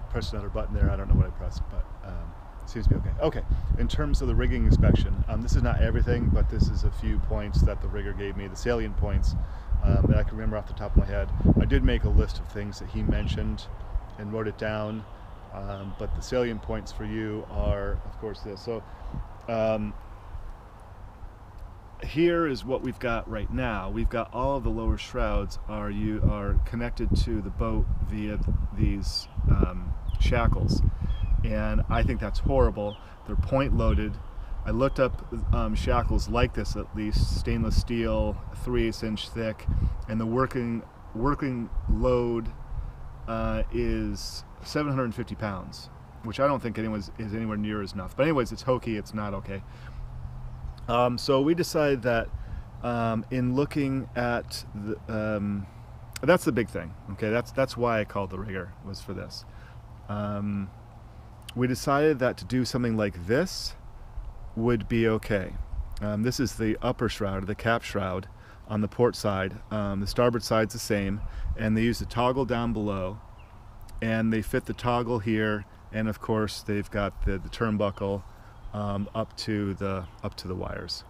pressed another button there. I don't know what I pressed, but seems to be okay. Okay, in terms of the rigging inspection, this is not everything, but this is a few points that the rigger gave me, the salient points that I can remember off the top of my head. I did make a list of things that he mentioned and wrote it down, but the salient points for you are, of course, this. So here is what we've got right now. We've got all of the lower shrouds are connected to the boat via these shackles, and I think that's horrible. They're point loaded. I looked up shackles like this, at least stainless steel, 3/8 inch thick, and the working load is 750 pounds, which I don't think is anywhere near as enough. But anyways, it's hokey. It's not okay. So we decided that in looking at that's the big thing. Okay, that's why I called the rigger, was for this. We decided that to do something like this would be okay. This is the upper shroud, the cap shroud on the port side. The starboard side's the same, and they use a toggle down below, and they fit the toggle here, and of course they've got the turnbuckle up to the wires.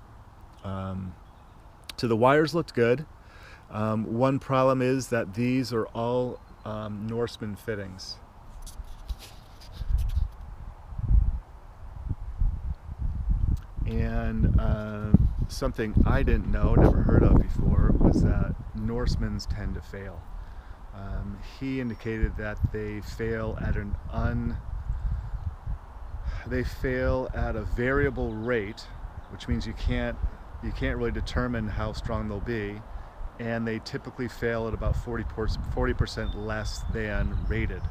So the wires looked good. One problem is that these are all Norseman fittings. And something I didn't know, never heard of before, was that Norsemans tend to fail. He indicated that they fail at a variable rate, which means you can't really determine how strong they'll be, and they typically fail at about 40% less than rated,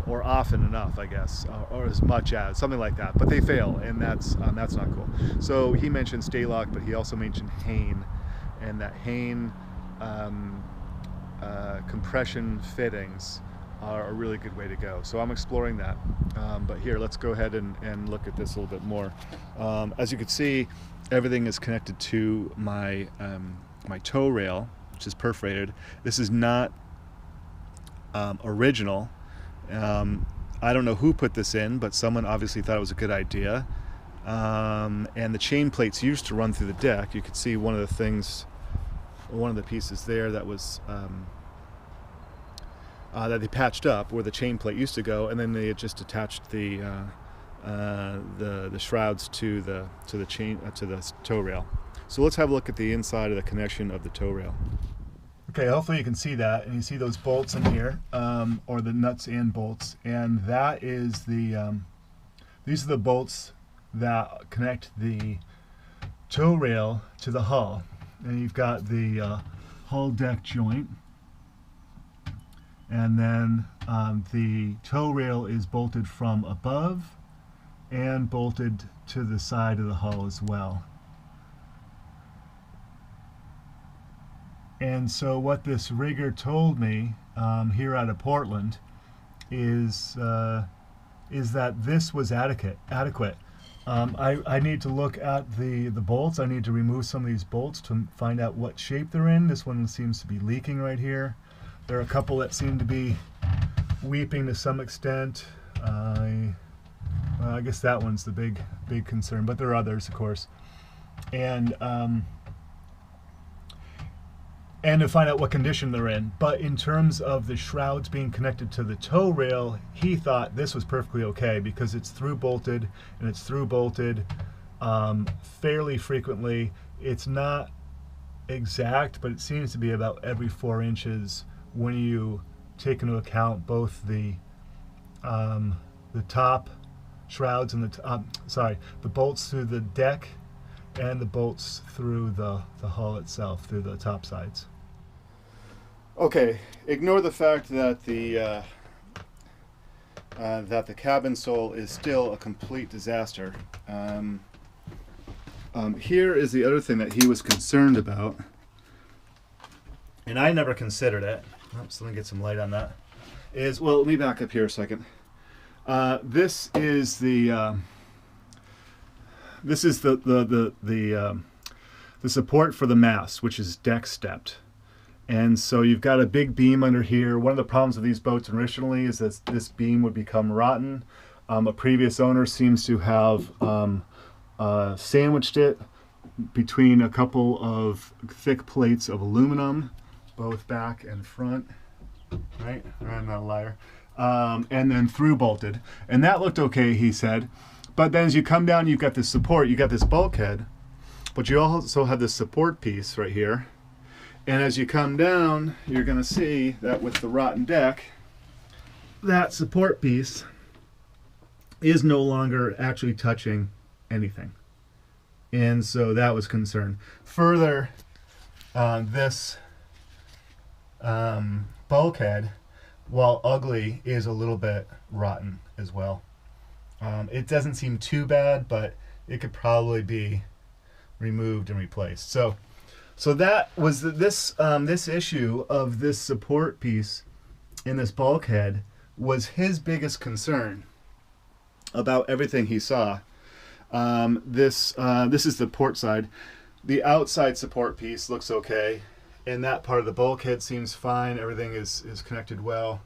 or often enough, I guess, or as much as, something like that. But they fail, and that's not cool. So he mentioned Staylock, but he also mentioned Hane, and that Hane compression fittings are a really good way to go. So I'm exploring that. But here, let's go ahead and look at this a little bit more. As you can see, everything is connected to my my tow rail, which is perforated. This is not original. I don't know who put this in, but someone obviously thought it was a good idea. And the chain plates used to run through the deck. You could see one of the pieces there that was that they patched up where the chain plate used to go, and then they had just attached the shrouds to the tow rail. So let's have a look at the inside of the connection of the tow rail. Okay, hopefully you can see that, and you see those bolts in here, or the nuts and bolts, and that is these are the bolts that connect the tow rail to the hull. And you've got the hull deck joint, and then the tow rail is bolted from above and bolted to the side of the hull as well. And so what this rigger told me here out of Portland is that this was adequate. I need to look at the bolts. I need to remove some of these bolts to find out what shape they're in. This one seems to be leaking right here. There are a couple that seem to be weeping to some extent. I guess that one's the big concern, but there are others, of course. And to find out what condition they're in. But in terms of the shrouds being connected to the tow rail, he thought this was perfectly okay because it's through bolted, and it's through bolted fairly frequently. It's not exact, but it seems to be about every 4 inches when you take into account both the top shrouds and the bolts through the deck and the bolts through the hull itself, through the top sides. Okay, ignore the fact that the cabin sole is still a complete disaster. Here is the other thing that he was concerned about, and I never considered it. Oops, let me get some light on that. Well, let me back up here a second. This is the support for the mast, which is deck stepped. And so you've got a big beam under here. One of the problems with these boats originally is that this beam would become rotten. A previous owner seems to have sandwiched it between a couple of thick plates of aluminum, both back and front, right? I'm not a liar. And then through bolted. And that looked okay, he said. But then as you come down, you've got this support, you got this bulkhead, but you also have this support piece right here. And as you come down, you're going to see that with the rotten deck, that support piece is no longer actually touching anything. And so that was concern. Further, this bulkhead, while ugly, is a little bit rotten as well. It doesn't seem too bad, but it could probably be removed and replaced. So that was this issue of this support piece in this bulkhead was his biggest concern about everything he saw. This is the port side. The outside support piece looks okay, and that part of the bulkhead seems fine. Everything is connected well.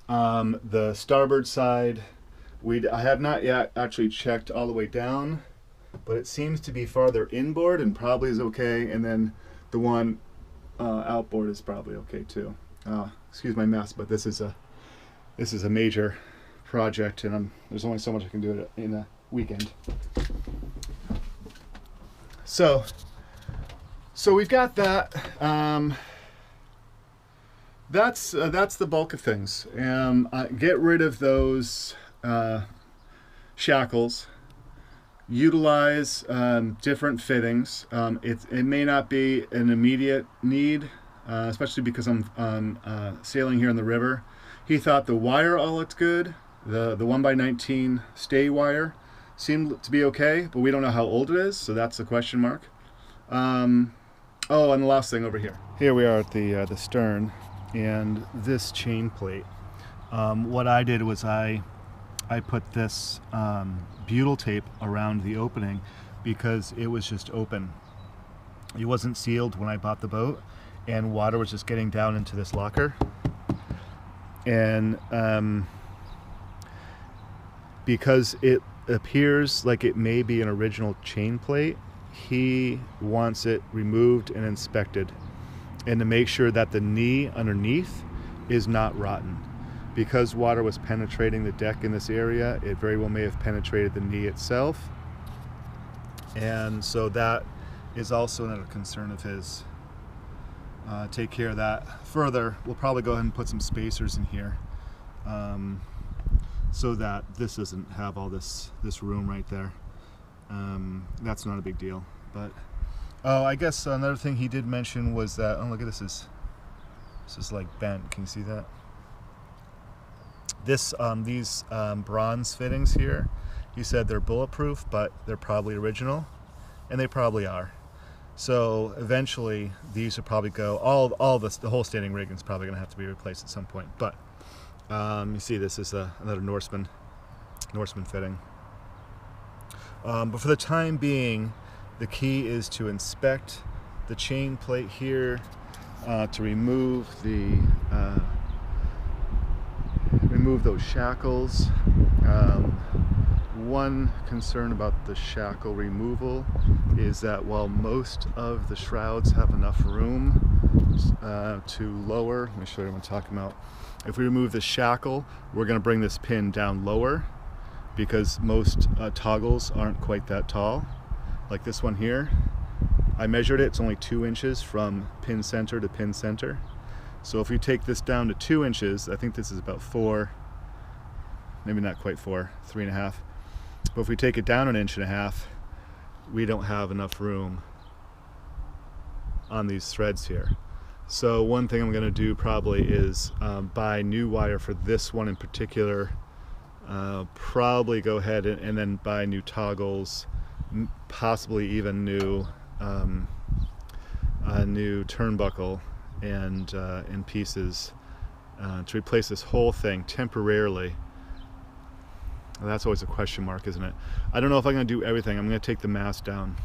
The starboard side, I have not yet actually checked all the way down, but it seems to be farther inboard and probably is okay. And then the one outboard is probably okay too. Excuse my mess, but this is a major project, and there's only so much I can do in a weekend. So we've got that. That's the bulk of things. Get rid of those shackles. Utilize different fittings. It may not be an immediate need, especially because I'm sailing here in the river. He thought the wire all looked good. The 1x19 stay wire seemed to be okay, but we don't know how old it is, so that's a question mark. Oh, and the last thing over here. Here we are at the stern, and this chain plate. What I did was I put this butyl tape around the opening because it was just open. It wasn't sealed when I bought the boat, and water was just getting down into this locker. And because it appears like it may be an original chain plate, he wants it removed and inspected, and to make sure that the knee underneath is not rotten. Because water was penetrating the deck in this area, it very well may have penetrated the knee itself. And so that is also another concern of his. Take care of that. Further, we'll probably go ahead and put some spacers in here so that this doesn't have all this room right there. That's not a big deal. But I guess another thing he did mention was that, oh, look at this is like bent. Can you see that? These bronze fittings here, he said they're bulletproof, but they're probably original, and they probably are. So eventually these will probably go, the whole standing rigging is probably going to have to be replaced at some point. But you see this is another Norseman fitting. But for the time being, the key is to inspect the chain plate here, to remove those shackles. One concern about the shackle removal is that while most of the shrouds have enough room to lower, let me show you what I'm talking about. If we remove the shackle, we're going to bring this pin down lower because most toggles aren't quite that tall. Like this one here, I measured it, it's only 2 inches from pin center to pin center. So if you take this down to 2 inches, I think this is about 4, maybe not quite 4, 3.5. But if we take it down 1.5 inches, we don't have enough room on these threads here. So one thing I'm going to do probably is buy new wire for this one in particular. Probably go ahead and then buy new toggles, possibly even new a new turnbuckle and pieces to replace this whole thing temporarily. Well, that's always a question mark, isn't it? I don't know if I'm going to do everything. I'm going to take the mast down.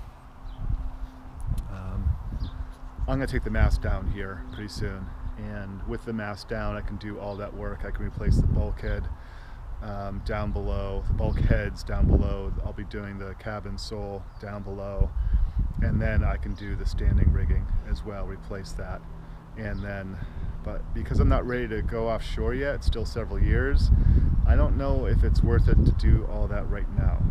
I'm gonna take the mast down here pretty soon, and with the mast down I can do all that work. I can replace the bulkhead down below, the bulkheads down below. I'll be doing the cabin sole down below, and then I can do the standing rigging as well, replace that. And then, but because I'm not ready to go offshore yet, it's still several years, I don't know if it's worth it to do all that right now.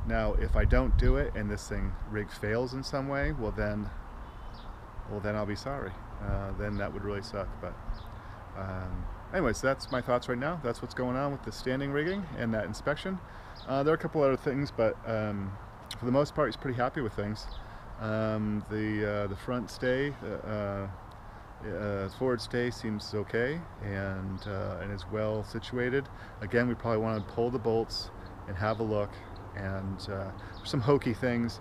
Now, if I don't do it and this rig fails in some way, well then I'll be sorry. Then that would really suck. But anyways, that's my thoughts right now. That's what's going on with the standing rigging and that inspection. There are a couple other things, but for the most part, he's pretty happy with things. The front stay, forward stay seems okay, and is well situated. Again, we probably want to pull the bolts and have a look. And some hokey things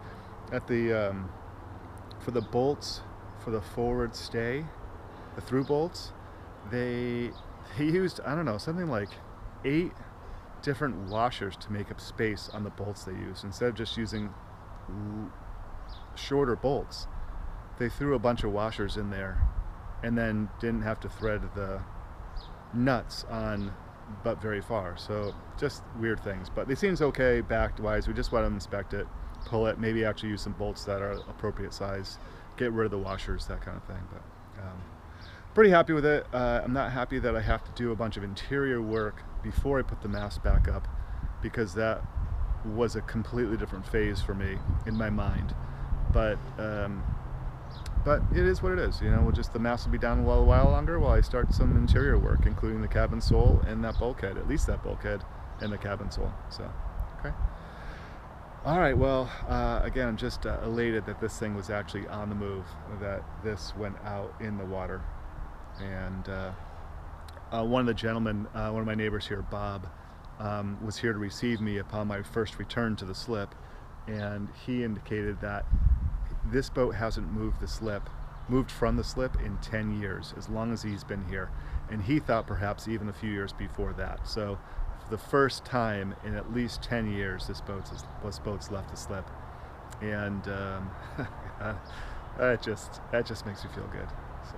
at the for the bolts for the forward stay, the through bolts. He used, I don't know, something like 8 different washers to make up space on the bolts they used. Instead of just using shorter bolts, they threw a bunch of washers in there and then didn't have to thread the nuts on but very far. So just weird things, but it seems okay back wise. We just want to inspect it, pull it, maybe actually use some bolts that are appropriate size, get rid of the washers, that kind of thing. But pretty happy with it. I'm not happy that I have to do a bunch of interior work before I put the mast back up, because that was a completely different phase for me in my mind. But it is what it is, you know. The mast will be down a while longer while I start some interior work, including the cabin sole and that bulkhead, at least that bulkhead and the cabin sole. So, okay. All right, well, again, I'm just elated that this thing was actually on the move, that this went out in the water. And one of the gentlemen, one of my neighbors here, Bob, was here to receive me upon my first return to the slip, and he indicated that this boat hasn't moved from the slip in 10 years, as long as he's been here. And he thought perhaps even a few years before that. So for the first time in at least 10 years, this boat's left the slip. And that just makes me feel good. So.